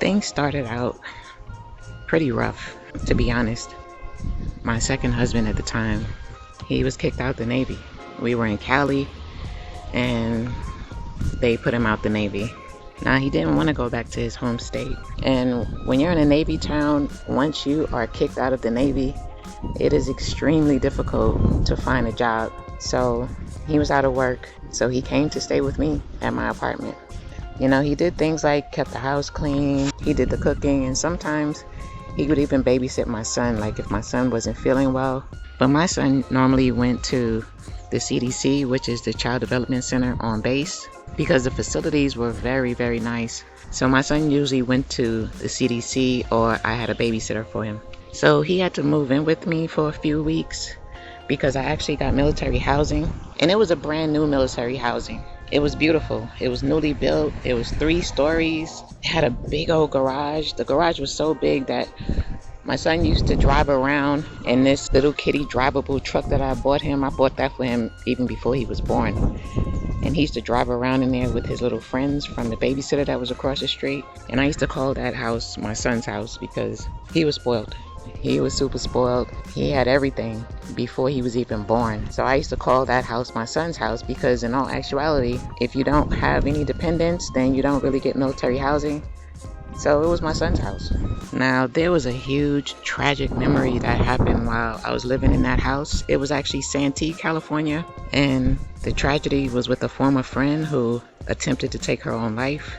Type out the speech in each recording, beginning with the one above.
Things started out pretty rough, to be honest. My second husband at the time, he was kicked out the Navy. We were in Cali and they put him out the Navy. Now, he didn't want to go back to his home state. And when you're in a Navy town, once you are kicked out of the Navy, it is extremely difficult to find a job. So he was out of work, so he came to stay with me at my apartment. You know, he did things like kept the house clean, he did the cooking, and sometimes he would even babysit my son, like if my son wasn't feeling well. But my son normally went to the CDC, which is the Child Development Center on base, because the facilities were very, very nice. So my son usually went to the CDC, or I had a babysitter for him. So he had to move in with me for a few weeks because I actually got military housing, and it was a brand new military housing. It was beautiful. It was newly built. It was 3 stories. It had a big old garage. The garage was so big that my son used to drive around in this little kitty drivable truck that I bought him. I bought that for him even before he was born. And he used to drive around in there with his little friends from the babysitter that was across the street. And I used to call that house my son's house because he was spoiled. He was super spoiled. He had everything before he was even born. So I used to call that house my son's house because in all actuality, if you don't have any dependents, then you don't really get military housing. So it was my son's house. Now, there was a huge tragic memory that happened while I was living in that house. It was actually Santee, California. And the tragedy was with a former friend who attempted to take her own life.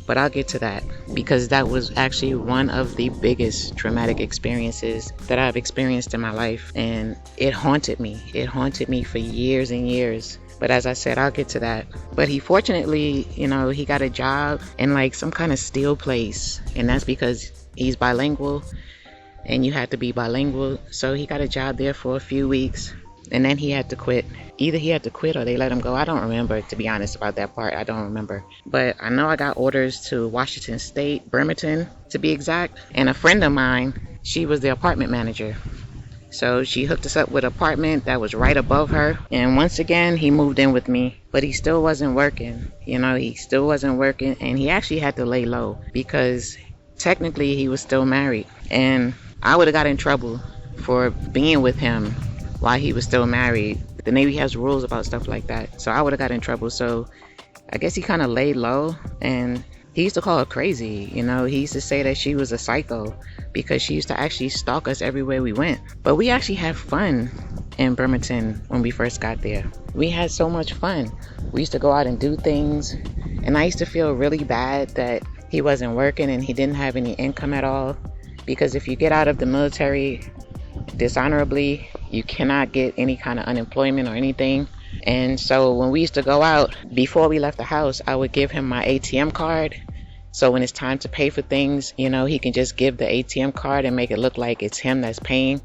But I'll get to that because that was actually one of the biggest traumatic experiences that I've experienced in my life. And it haunted me. It haunted me for years and years. But as I said, I'll get to that. But he fortunately, you know, he got a job in like some kind of steel place. And that's because he's bilingual and you had to be bilingual. So he got a job there for a few weeks and then he had to quit. Either he had to quit or they let him go. I don't remember, to be honest, about that part. I don't remember. But I know I got orders to Washington State, Bremerton to be exact. And a friend of mine, she was the apartment manager. So she hooked us up with an apartment that was right above her. And once again, he moved in with me, but he still wasn't working. You know, he still wasn't working. And he actually had to lay low because technically he was still married. And I would have got in trouble for being with him while he was still married. The Navy has rules about stuff like that. So I would have got in trouble. So I guess he kind of laid low, and he used to call her crazy. You know, he used to say that she was a psycho because she used to actually stalk us everywhere we went. But we actually had fun in Bremerton when we first got there. We had so much fun. We used to go out and do things, and I used to feel really bad that he wasn't working and he didn't have any income at all, because if you get out of the military dishonorably, you cannot get any kind of unemployment or anything. And so when we used to go out, before we left the house, I would give him my ATM card. So when it's time to pay for things, you know, he can just give the ATM card and make it look like it's him that's paying.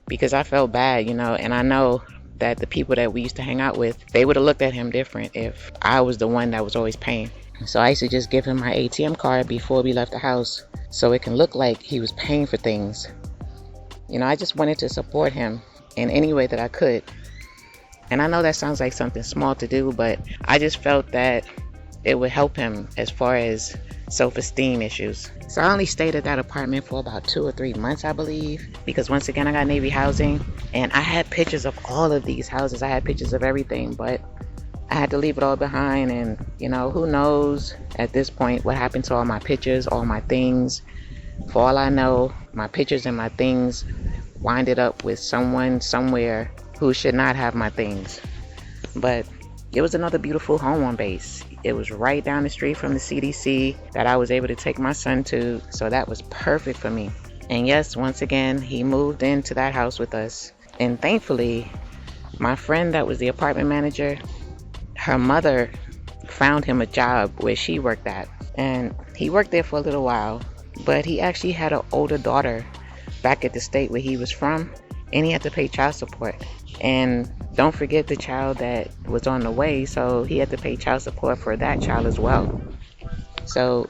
Because I felt bad, you know, and I know that the people that we used to hang out with, they would have looked at him different if I was the one that was always paying. So I used to just give him my ATM card before we left the house so it can look like he was paying for things. You know, I just wanted to support him in any way that I could. And I know that sounds like something small to do, but I just felt that it would help him as far as self-esteem issues. So I only stayed at that apartment for about 2 or 3 months, I believe, because once again, I got Navy housing and I had pictures of all of these houses. I had pictures of everything, but I had to leave it all behind. And, you know, who knows at this point what happened to all my pictures, all my things. For all I know, my pictures and my things winded up with someone somewhere who should not have my things. But it was another beautiful home on base. It was right down the street from the CDC that I was able to take my son to, so that was perfect for me. And yes, once again, he moved into that house with us. And thankfully, my friend that was the apartment manager, her mother found him a job where she worked at. And he worked there for a little while, but he actually had an older daughter back at the state where he was from, and he had to pay child support. And don't forget the child that was on the way, so he had to pay child support for that child as well. So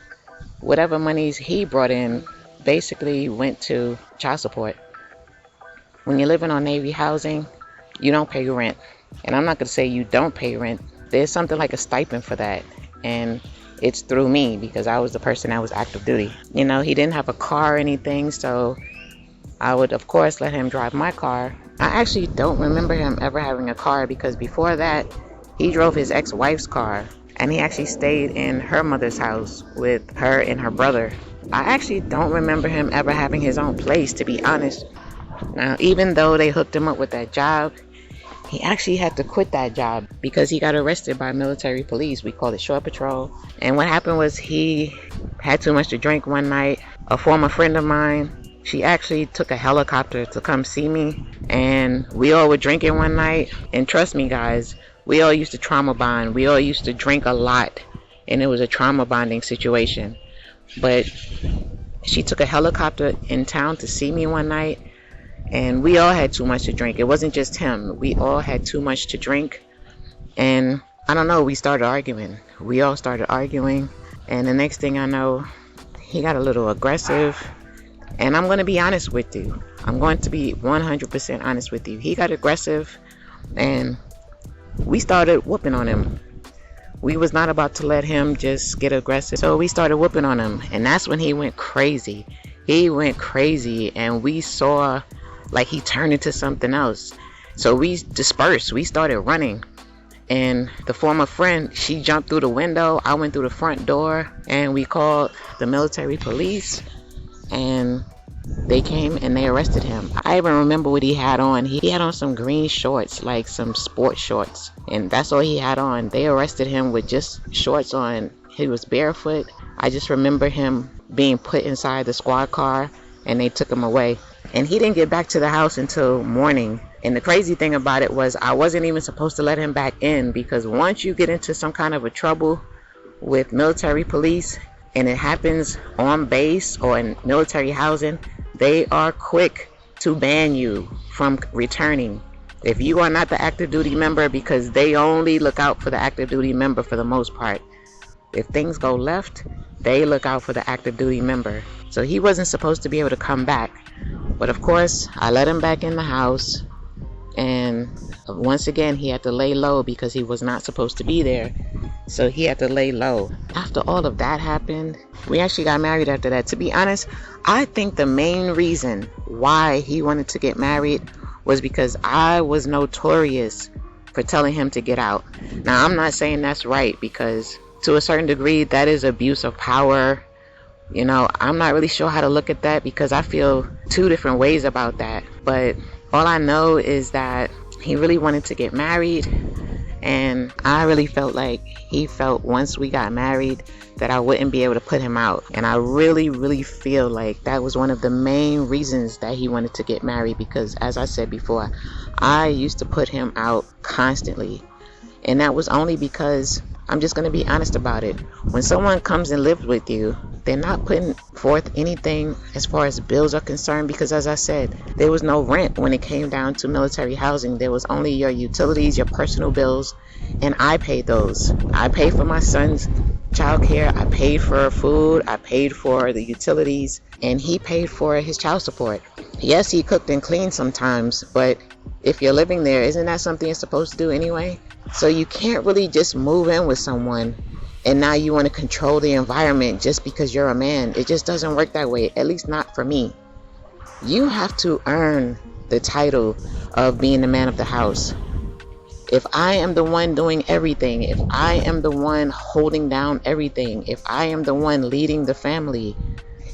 whatever monies he brought in basically went to child support. When you're living on Navy housing, you don't pay rent. And I'm not going to say you don't pay rent. There's something like a stipend for that. And it's through me because I was the person that was active duty. You know, he didn't have a car or anything, so I would of course let him drive my car. I actually don't remember him ever having a car because before that he drove his ex-wife's car, and he actually stayed in her mother's house with her and her brother. I actually don't remember him ever having his own place, to be honest. Now, even though they hooked him up with that job, he actually had to quit that job because he got arrested by military police. We called it short patrol. And what happened was he had too much to drink one night. A former friend of mine, she actually took a helicopter to come see me, and we all were drinking one night. And trust me guys, we all used to trauma bond. We all used to drink a lot, and it was a trauma bonding situation. But she took a helicopter in town to see me one night, and we all had too much to drink. It wasn't just him. We all had too much to drink, and I don't know, we started arguing. We all started arguing, and the next thing I know, he got a little aggressive. And I'm going to be honest with you. I'm going to be 100% honest with you. He got aggressive, and we started whooping on him. We was not about to let him just get aggressive, so we started whooping on him, and that's when he went crazy. He went crazy, and we saw like he turned into something else. So we dispersed. We started running, and the former friend, she jumped through the window. I went through the front door, and we called the military police, and they came and they arrested him. I even remember what he had on. He had on some green shorts, like some sport shorts, and that's all he had on. They arrested him with just shorts on. He was barefoot. I just remember him being put inside the squad car, and they took him away. And he didn't get back to the house until morning. And the crazy thing about it was I wasn't even supposed to let him back in, because once you get into some kind of a trouble with military police and it happens on base or in military housing, they are quick to ban you from returning if you are not the active duty member, because they only look out for the active duty member for the most part. If things go left, they look out for the active duty member. So he wasn't supposed to be able to come back, but of course I let him back in the house, and once again he had to lay low because he was not supposed to be there. So he had to lay low. After all of that happened, we actually got married after that. To be honest, I think the main reason why he wanted to get married was because I was notorious for telling him to get out. Now, I'm not saying that's right, because to a certain degree that is abuse of power. You know, I'm not really sure how to look at that because I feel two different ways about that. But all I know is that he really wanted to get married, and I really felt like he felt once we got married that I wouldn't be able to put him out. And I really feel like that was one of the main reasons that he wanted to get married, because as I said before, I used to put him out constantly. And that was only because, I'm just going to be honest about it, when someone comes and lives with you, they're not putting forth anything as far as bills are concerned, because as I said, there was no rent when it came down to military housing. There was only your utilities, your personal bills, and I paid those. I paid for my son's childcare, I paid for food, I paid for the utilities, and he paid for his child support. Yes, he cooked and cleaned sometimes, but if you're living there, isn't that something you're supposed to do anyway? So you can't really just move in with someone and now you want to control the environment just because you're a man. It just doesn't work that way, at least not for me. You have to earn the title of being the man of the house. If I am the one doing everything, if I am the one holding down everything, if I am the one leading the family,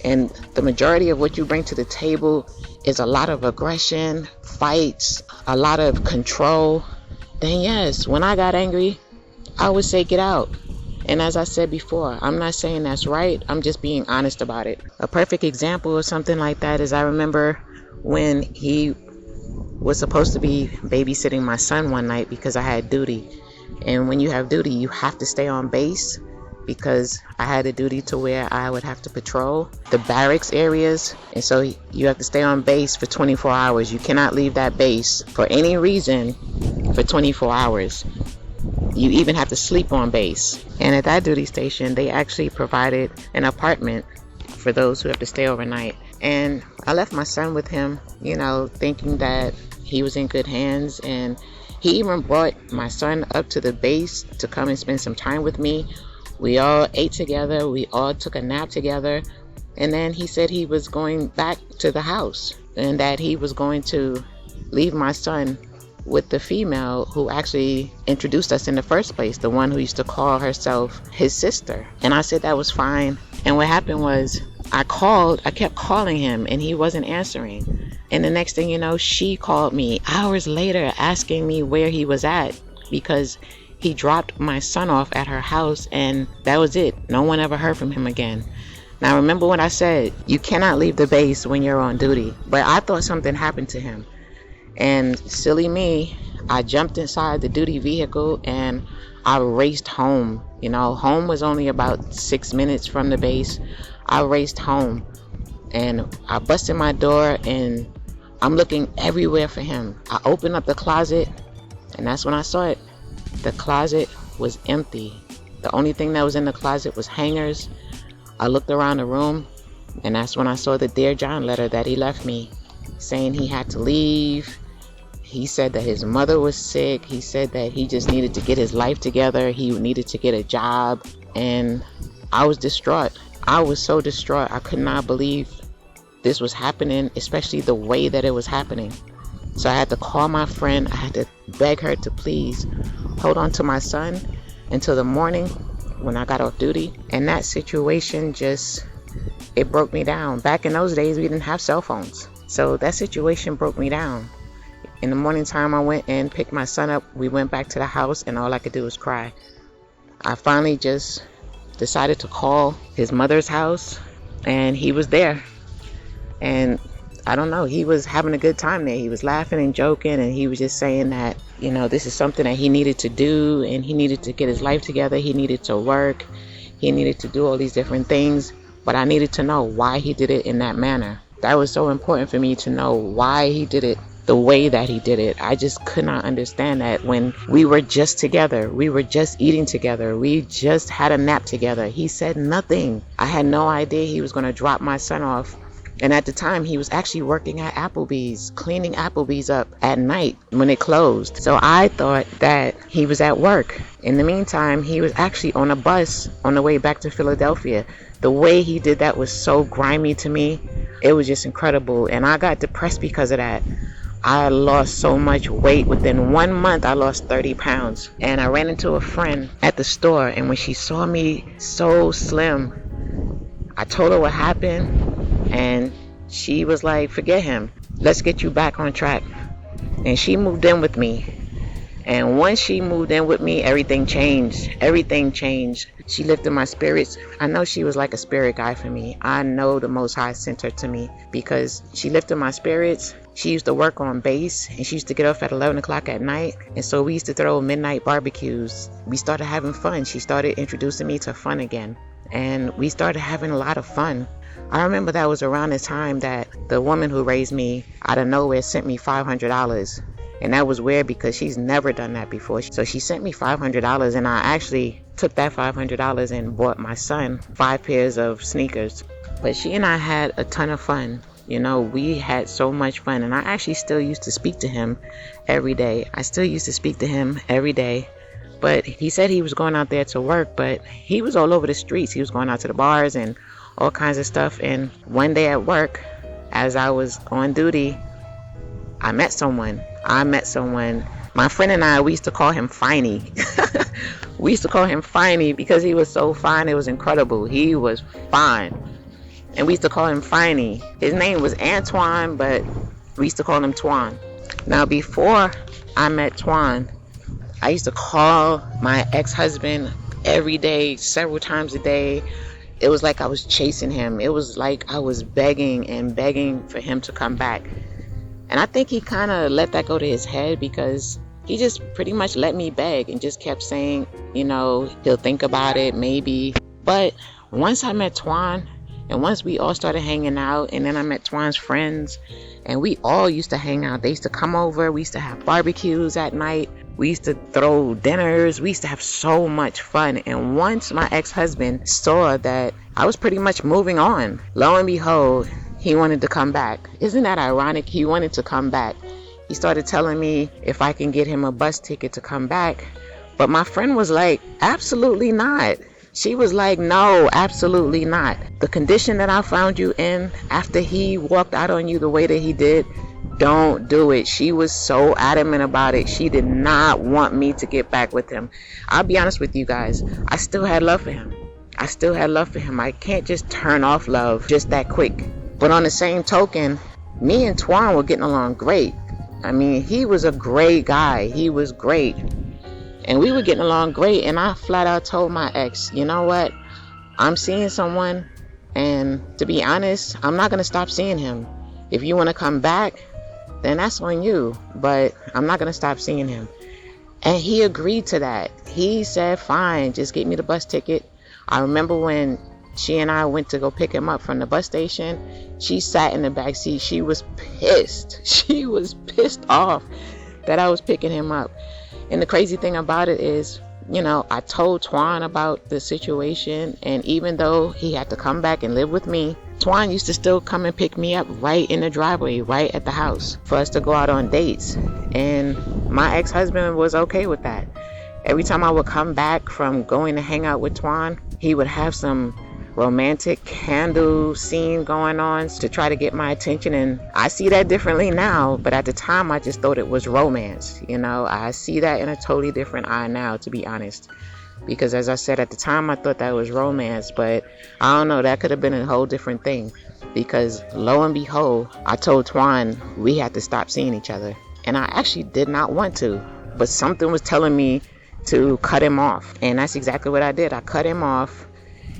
and the majority of what you bring to the table is a lot of aggression, fights, a lot of control, then yes, when I got angry, I would say get out. And as I said before, I'm not saying that's right, I'm just being honest about it. A perfect example of something like that is I remember when he was supposed to be babysitting my son one night because I had duty. And when you have duty, you have to stay on base, because I had a duty to where I would have to patrol the barracks areas, and so you have to stay on base for 24 hours. You cannot leave that base for any reason for 24 hours. You even have to sleep on base. And at that duty station, they actually provided an apartment for those who have to stay overnight. And I left my son with him, you know, thinking that he was in good hands. And he even brought my son up to the base to come and spend some time with me, We all ate together. We all took a nap together. And then he said he was going back to the house and that he was going to leave my son with the female who actually introduced us in the first place, the one who used to call herself his sister. And I said that was fine. And what happened was I kept calling him and he wasn't answering. And the next thing you know, she called me hours later asking me where he was at, because he dropped my son off at her house and that was it. No one ever heard from him again. Now remember what I said, you cannot leave the base when you're on duty. But I thought something happened to him. And silly me, I jumped inside the duty vehicle and I raced home. You know, home was only about 6 minutes from the base. I raced home and I busted my door and I'm looking everywhere for him. I opened up the closet and that's when I saw it. The closet was empty. The only thing that was in the closet was hangers. I looked around the room and that's when I saw the Dear John letter that he left me, saying he had to leave. He said that his mother was sick. He said that he just needed to get his life together. He needed to get a job. And I was distraught. I was so distraught. I could not believe this was happening, especially the way that it was happening. So I had to call my friend. I had to beg her to please hold on to my son until the morning when I got off duty. And that situation it broke me down. Back in those days, we didn't have cell phones. So that situation broke me down. In the morning time, I went and picked my son up. We went back to the house and all I could do was cry. I finally just decided to call his mother's house and he was there. And I don't know, he was having a good time there. He was laughing and joking and he was just saying that, you know, this is something that he needed to do and he needed to get his life together. He needed to work. He needed to do all these different things. But I needed to know why he did it in that manner. That was so important for me to know why he did it the way that he did it. I just could not understand that when we were just together. We were just eating together. We just had a nap together. He said nothing. I had no idea he was going to drop my son off. And at the time, he was actually working at Applebee's, cleaning Applebee's up at night when it closed. So I thought that he was at work. In the meantime, he was actually on a bus on the way back to Philadelphia. The way he did that was so grimy to me. It was just incredible. And I got depressed because of that. I lost so much weight. Within 1 month, I lost 30 pounds. And I ran into a friend at the store. And when she saw me so slim, I told her what happened. And she was like, forget him. Let's get you back on track. And she moved in with me. And once she moved in with me, everything changed. Everything changed. She lifted my spirits. I know she was like a spirit guide for me. I know the Most High sent her to me because she lifted my spirits. She used to work on base and she used to get off at 11 o'clock at night. And so we used to throw midnight barbecues. We started having fun. She started introducing me to fun again. And we started having a lot of fun. I remember that was around the time that the woman who raised me out of nowhere sent me $500. And that was weird because she's never done that before. So she sent me $500 and I actually took that $500 and bought my son 5 pairs of sneakers. But she and I had a ton of fun. You know, we had so much fun. And I actually still used to speak to him every day. I still used to speak to him every day. But he said he was going out there to work, but he was all over the streets. He was going out to the bars and all kinds of stuff. And one day at work, as I was on duty, I met someone. My friend and I, we used to call him Finey. We used to call him Finey because he was so fine. It was incredible. He was fine. And we used to call him Finey. His name was Antoine, but we used to call him Twan. Now, before I met Twan, I used to call my ex-husband every day, several times a day. It was like I was chasing him. It was like I was begging and begging for him to come back. And I think he kind of let that go to his head because he just pretty much let me beg and just kept saying, you know, he'll think about it, maybe. But once I met Twan and once we all started hanging out and then I met Twan's friends and we all used to hang out. They used to come over. We used to have barbecues at night. We used to throw dinners. We used to have so much fun. And once my ex-husband saw that I was pretty much moving on, lo and behold, he wanted to come back. Isn't that ironic? He wanted to come back. He started telling me if I can get him a bus ticket to come back. But my friend was like, absolutely not. She was like, no, absolutely not. The condition that I found you in after he walked out on you the way that he did, don't do it. She was so adamant about it. She did not want me to get back with him. I'll be honest with you guys. I still had love for him. I can't just turn off love just that quick. But on the same token, me and Twan were getting along great. I mean, he was a great guy. He was great. And we were getting along great. And I flat out told my ex, you know what? I'm seeing someone. And to be honest, I'm not going to stop seeing him. If you want to come back, then that's on you. But I'm not going to stop seeing him. And he agreed to that. He said, fine, just get me the bus ticket. I remember when she and I went to go pick him up from the bus station, she sat in the back seat. She was pissed. She was pissed off that I was picking him up. And the crazy thing about it is, you know, I told Twan about the situation, and even though he had to come back and live with me, Twan used to still come and pick me up right in the driveway, right at the house, for us to go out on dates. And my ex-husband was okay with that. Every time I would come back from going to hang out with Twan, he would have some romantic candle scene going on to try to get my attention. And I see that differently now, but at the time I just thought it was romance. You know, I see that in a totally different eye now, to be honest, because as I said, at the time I thought that was romance, but I don't know, that could have been a whole different thing, because lo and behold, I told Twan we had to stop seeing each other. And I actually did not want to, but something was telling me to cut him off, and that's exactly what I did. I cut him off.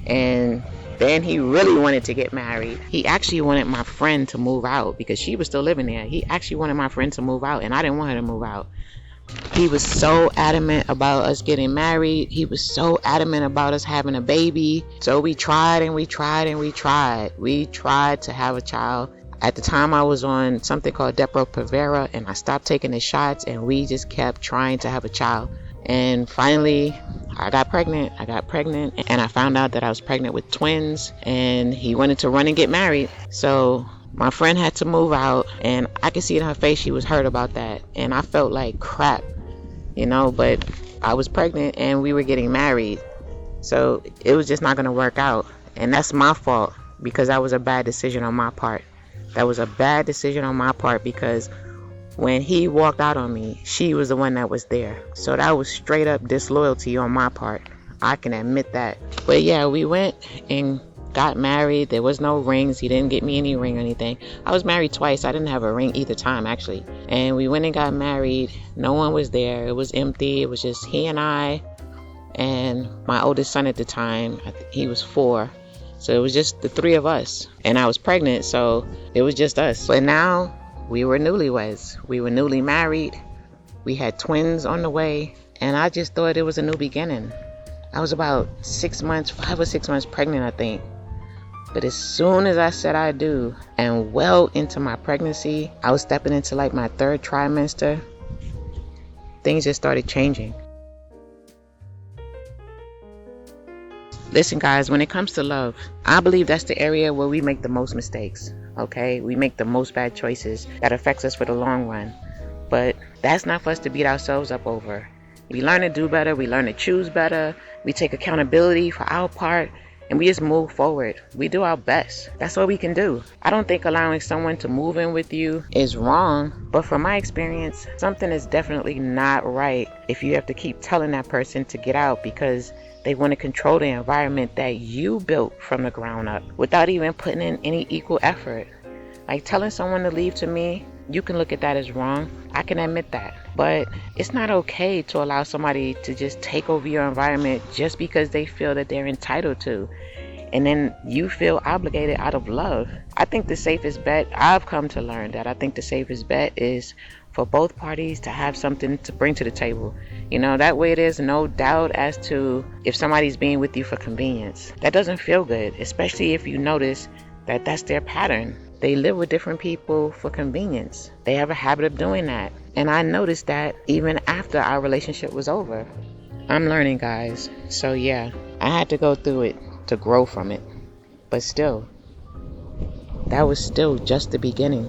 And then he really wanted to get married. He actually wanted my friend to move out because she was still living there. He actually wanted my friend to move out, and I didn't want her to move out. He was so adamant about us getting married. He was so adamant about us having a baby. So we tried and we tried and we tried. We tried to have a child. At the time I was on something called Depo-Provera, and I stopped taking the shots, and we just kept trying to have a child. And finally, I got pregnant, and I found out that I was pregnant with twins, and he wanted to run and get married. So my friend had to move out, and I could see in her face she was hurt about that. And I felt like crap, you know, but I was pregnant and we were getting married. So it was just not going to work out. And that's my fault, because that was a bad decision on my part. That was a bad decision on my part, because when he walked out on me, she was the one that was there. So that was straight up disloyalty on my part. I can admit that. But yeah, we went and got married. There was no rings. He didn't get me any ring or anything. I was married twice. I didn't have a ring either time, actually. And we went and got married. No one was there. It was empty. It was just he and I and my oldest son at the time. He was 4. So it was just the 3 of us. And I was pregnant, so it was just us. But now we were newlyweds. We were newly married. We had twins on the way. And I just thought it was a new beginning. I was about 5 or 6 months pregnant, I think. But as soon as I said I do, and well into my pregnancy, I was stepping into like my 3rd trimester, things just started changing. Listen, guys, when it comes to love, I believe that's the area where we make the most mistakes. Okay, we make the most bad choices that affects us for the long run. But that's not for us to beat ourselves up over. We learn to do better. We learn to choose better. We take accountability for our part, and we just move forward. We do our best. That's all we can do. I don't think allowing someone to move in with you is wrong, but from my experience, something is definitely not right if you have to keep telling that person to get out because they want to control the environment that you built from the ground up without even putting in any equal effort. Like telling someone to leave, to me, you can look at that as wrong. I can admit that. But it's not okay to allow somebody to just take over your environment just because they feel that they're entitled to. And then you feel obligated out of love. I think the safest bet, I've come to learn that I think the safest bet is for both parties to have something to bring to the table. You know, that way there's no doubt as to if somebody's being with you for convenience. That doesn't feel good, especially if you notice that that's their pattern. They live with different people for convenience. They have a habit of doing that. And I noticed that even after our relationship was over. I'm learning, guys. So yeah, I had to go through it to grow from it. But still, that was still just the beginning.